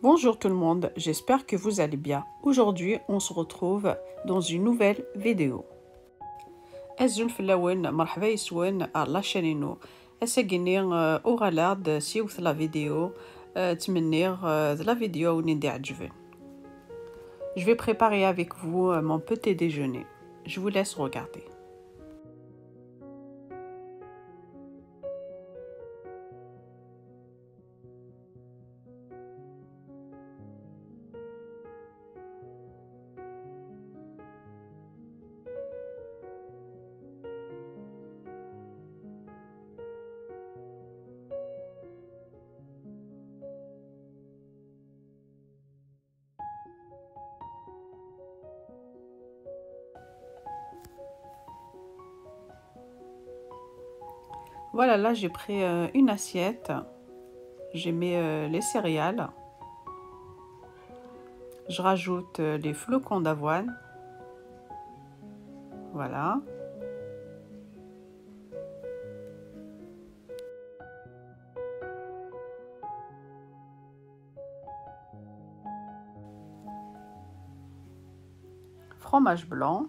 Bonjour tout le monde, j'espère que vous allez bien. Aujourd'hui, on se retrouve dans une nouvelle vidéo. أزول في الأول مرحبا يسون على شانينو أساقيني أوغالاد سيوث لا فيديو تمنيغ لا فيديو ونندي عجبن. Je vais préparer avec vous mon petit déjeuner. Je vous laisse regarder. Voilà, là j'ai pris une assiette. J'ai mis les céréales. Je rajoute les flocons d'avoine. Voilà. Fromage blanc.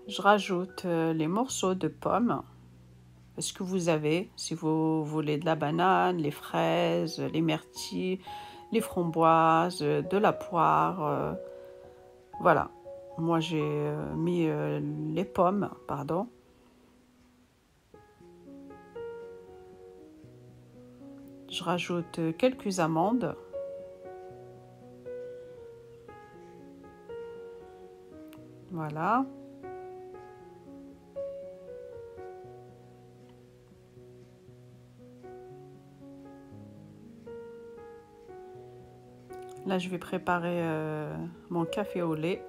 Je rajoute les morceaux de pommes. Ce que vous avez, si vous voulez de la banane, les fraises, les myrtilles, les framboises, de la poire. Voilà. Moi, j'ai mis les pommes, pardon. Je rajoute quelques amandes. Voilà. Là, je vais préparer mon café au lait.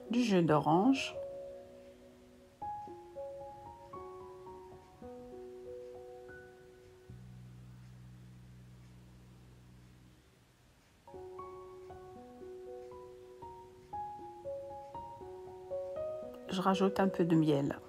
Du jus d'orange. Je rajoute un peu de miel.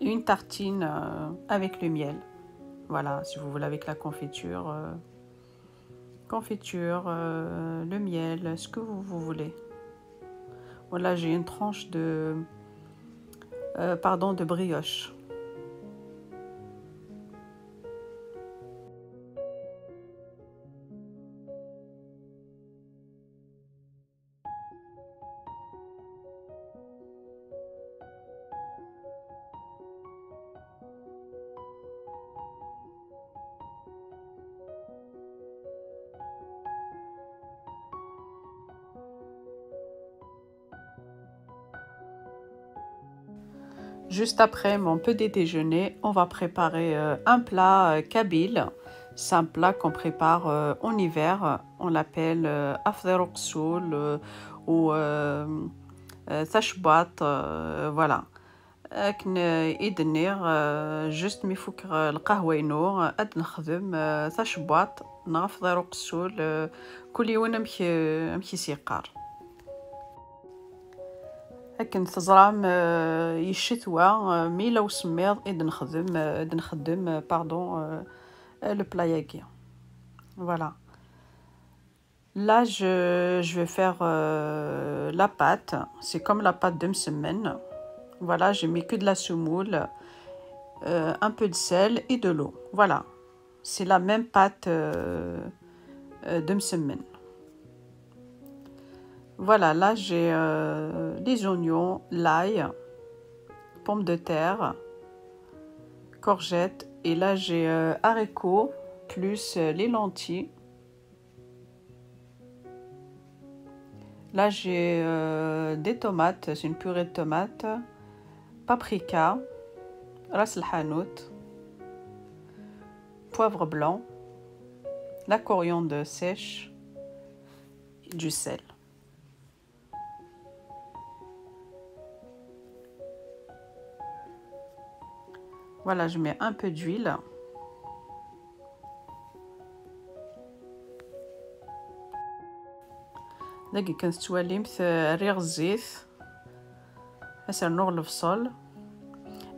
Une tartine avec le miel. Voilà, si vous voulez avec la confiture. Le miel, ce que vous voulez. Voilà, j'ai une tranche de brioche. Juste après mon petit déjeuner, on va préparer un plat kabyle. C'est un plat qu'on prépare en hiver. On l'appelle after ou tashbat. Voilà. لكن يدني جست مي فوك القهوة ينو أد نخدم تشباط نغف ضيرو قسول كل يوم أمشي سيقار. لكن تزرام يشتوى مي لو سميض إد نخدم باردون لو بلاياكي. Voilà. Là, je vais faire la pâte. C'est comme la pâte de msemen. Voilà, j'ai mis que de la semoule, un peu de sel et de l'eau. Voilà, c'est la même pâte de msemen. Voilà, là j'ai les oignons, l'ail, pommes de terre, courgettes. Et là j'ai haricots plus les lentilles. Là j'ai des tomates, c'est une purée de tomates, paprika, ras el hanout, poivre blanc, la coriandre sèche et du sel. Voilà, je mets un peu d'huile. دقي كنستواليمت ريغ الزيت اسر نغلف الفصل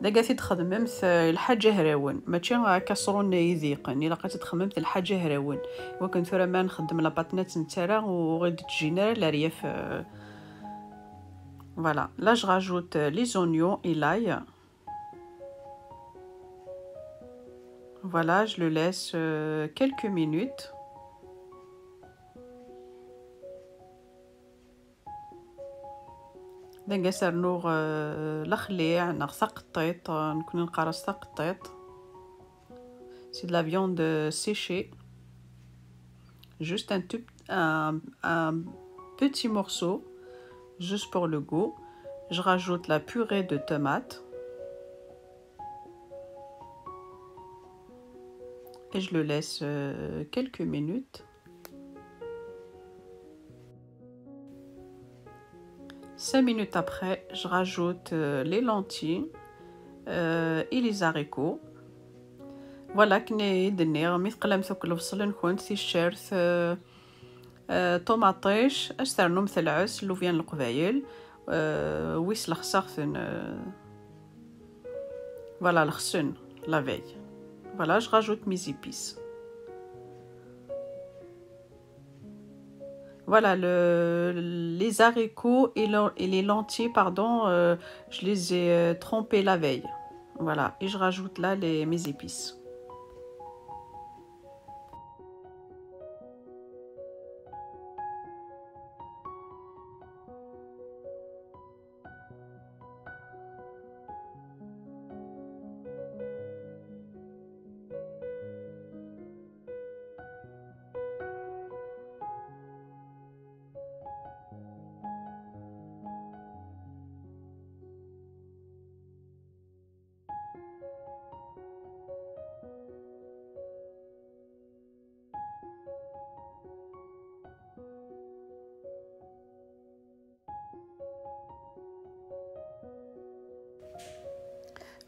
دقا تخدممت الحاجه هراون ماشي كسرون يذيقن الا بقيتي تخممت الحاجه هراون وكنت ثورا ما نخدم لاباطنات نتاعا وغيد تجينا لا رياف. Voilà, là je rajoute les oignons et l'ail. Voilà, je le laisse quelques minutes. دنقا سرنوغ الخليع نغ قطيط نكون نقرص قطيط. C'est de la viande séchée. Juste un petit morceau, juste pour le goût. Je rajoute la purée de tomates. Et je le laisse quelques minutes. 5 minutes après, je rajoute les lentilles et les haricots. Voilà, كني دنيغ مثقلم ثوك البصل نكون تيشيرت طوماطيش اشترنو مثل العس لوفيان القبايل ويس لخساخن. Voilà, l'khsun la veille. Voilà, je rajoute mes épices. Voilà, les haricots et les lentilles, pardon, je les ai trempés la veille. Voilà, et je rajoute là mes épices.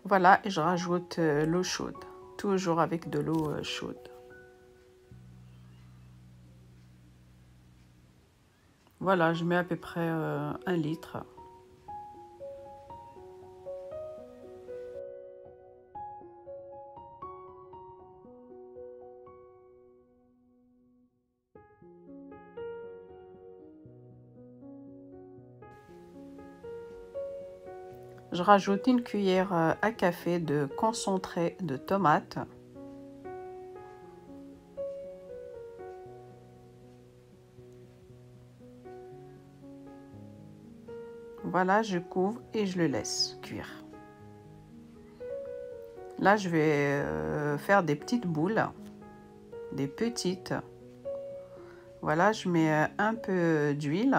Voilà, et je rajoute l'eau chaude, toujours avec de l'eau chaude. Voilà, je mets à peu près 1 litre. Je rajoute une cuillère à café de concentré de tomate. Voilà, je couvre et je le laisse cuire. Là, je vais faire des petites boules, des petites. Voilà, je mets un peu d'huile.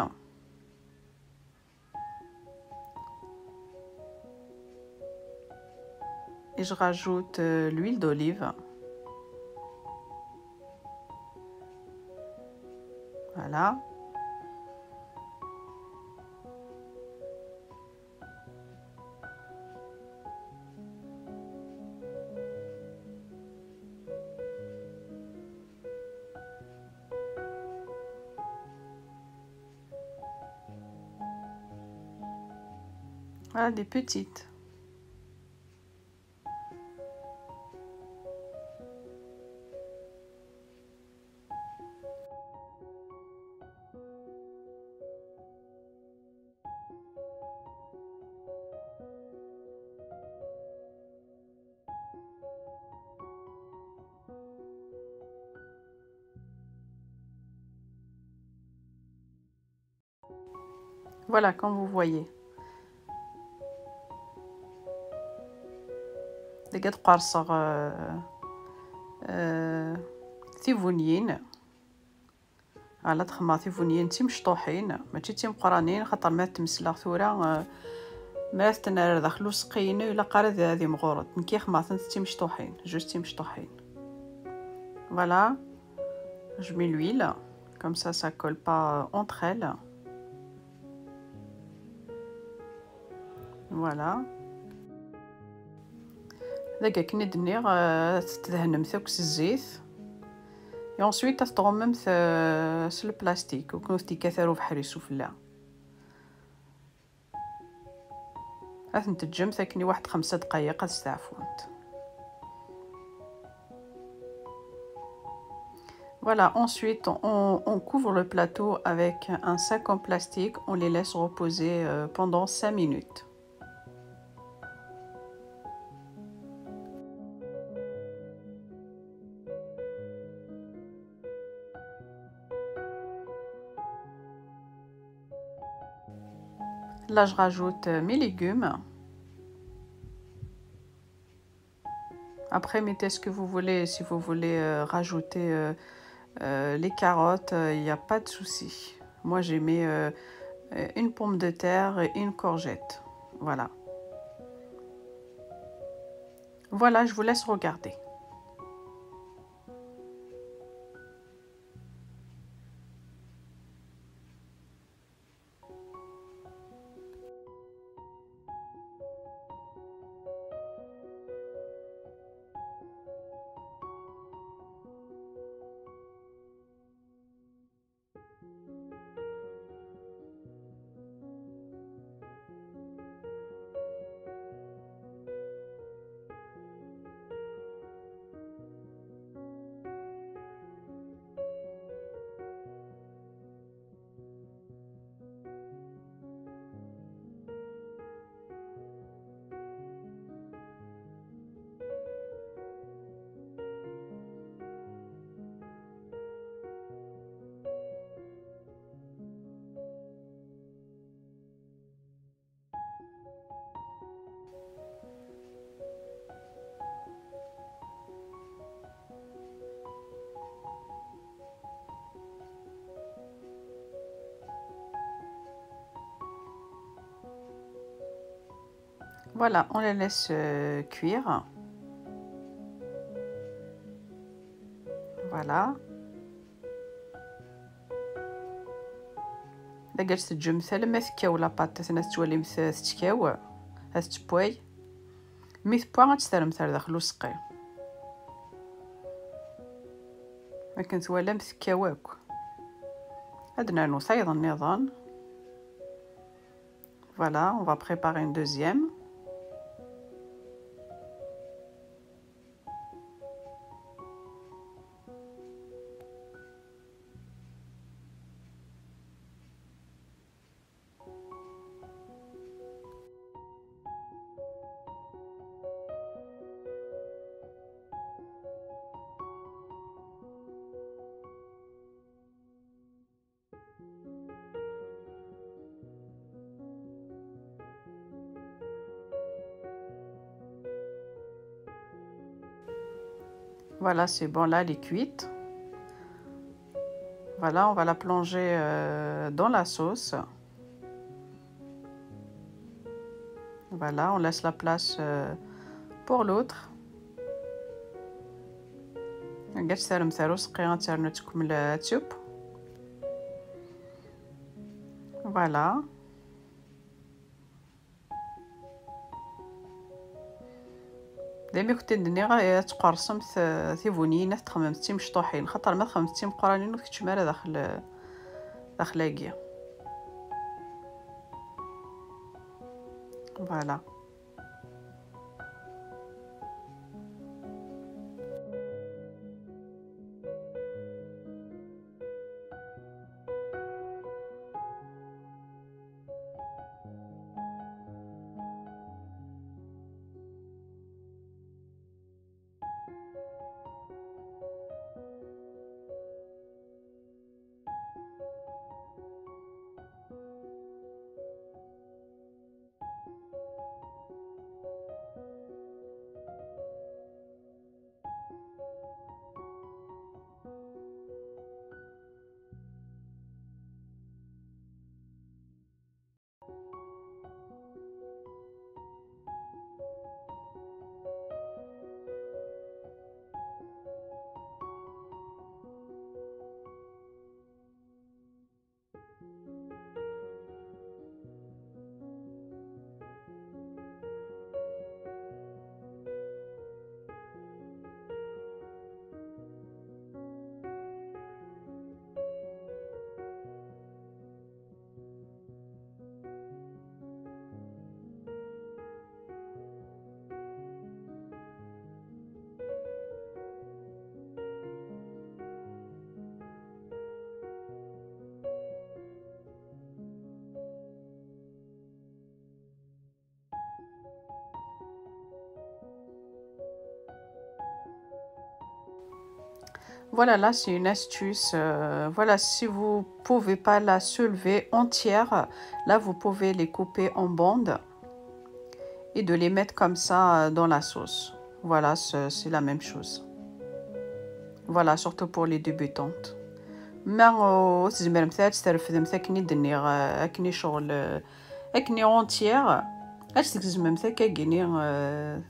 Et je rajoute l'huile d'olive. Voilà. Voilà, des petites. Voilà, comme vous voyez. لقيت قارصة ثيفونيين على تخما ثيفونيين تي مشطوحين ماشي تي مقرانين، خاطر ما تمسلا ثورا ما تنار داخلو سقين الا قارد هذه مغورط نكي خماثن تي مشطوحين جوج تي مشطوحين. Voilà, je mets l'huile comme ça colle pas entre elles. Voilà. داك كني دنيغ تدهنمت داك الزيت et ensuite تطغممت سل البلاستيك وكنتي كثروا بحريسو فلا تنتجم ثاكني واحد 5 دقائق تستعفونت. Voilà, ensuite on couvre le plateau avec un sac en plastique, on les laisse reposer pendant 5 minutes. Là, je rajoute mes légumes. Après, mettez ce que vous voulez. Si vous voulez rajouter les carottes, il n'y a pas de souci. Moi, j'ai mis une pomme de terre et une courgette. Voilà. Voilà, je vous laisse regarder. Voilà, on les laisse cuire. Voilà. إذا جالس تجمثل ما ثكاو لاباط تناس تولي مثكاو هاس تبوي ميث بوا غتسترمثر داخلو سقي ما كنت ولا مثكاواك هادنا نوصيد النظام. Voilà, on va préparer une deuxième. Voilà, c'est bon, là, elle est cuite. Voilà, on va la plonger dans la sauce. Voilà, on laisse la place pour l'autre. Voilà. دايما كنت ندني غا تقرصم ثيفونيين تخممتي مشطوحين خاطر ما خممتي مقرانين وكتشمال داخل لاكيا. Voilà. Voilà, là c'est une astuce. Voilà, si vous pouvez pas la soulever entière, là vous pouvez les couper en bandes et de les mettre comme ça dans la sauce. Voilà, c'est la même chose. Voilà, surtout pour les débutantes. ما تزمر مثلا تسترفد مثلا كني دني اكني شغل اكني اونتيير اش تكزم مثلا كاكيني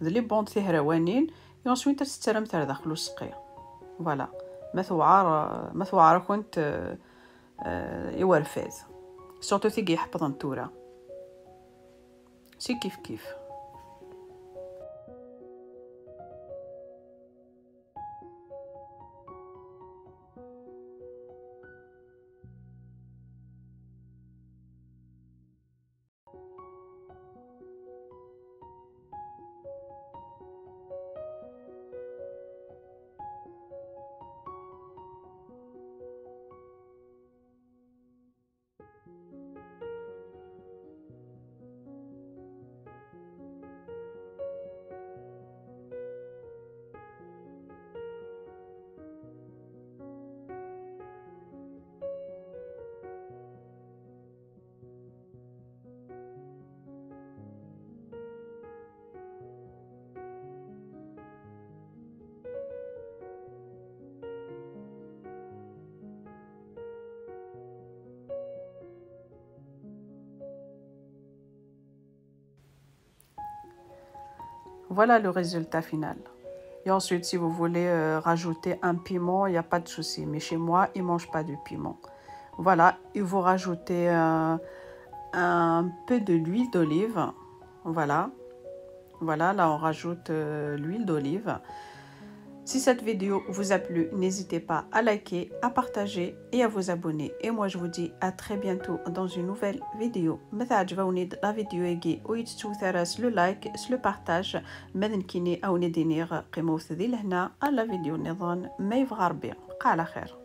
لي بوند تهروانين يونسويت تسترم مثلا داخل السقي. فوالا ما ثوعار كنت يورفاد سورتو تيجي يحفظ نتورا سي كيف كيف. Voilà le résultat final. Et ensuite, si vous voulez rajouter un piment, il n'y a pas de souci. Mais chez moi, ils ne mangent pas de piment. Voilà, et vous rajoutez un peu de l'huile d'olive. Voilà. Voilà, là on rajoute l'huile d'olive. Si cette vidéo vous a plu, n'hésitez pas à liker, à partager et à vous abonner. Et moi je vous dis à très bientôt dans une nouvelle vidéo. متى عجبوني la vidéo يجي ويتسوثرس le like, le partage. ماذا نكيني أو ندينيغ قيمة ذي لهنا على فيديو نظام ما يفغر بي. على خير.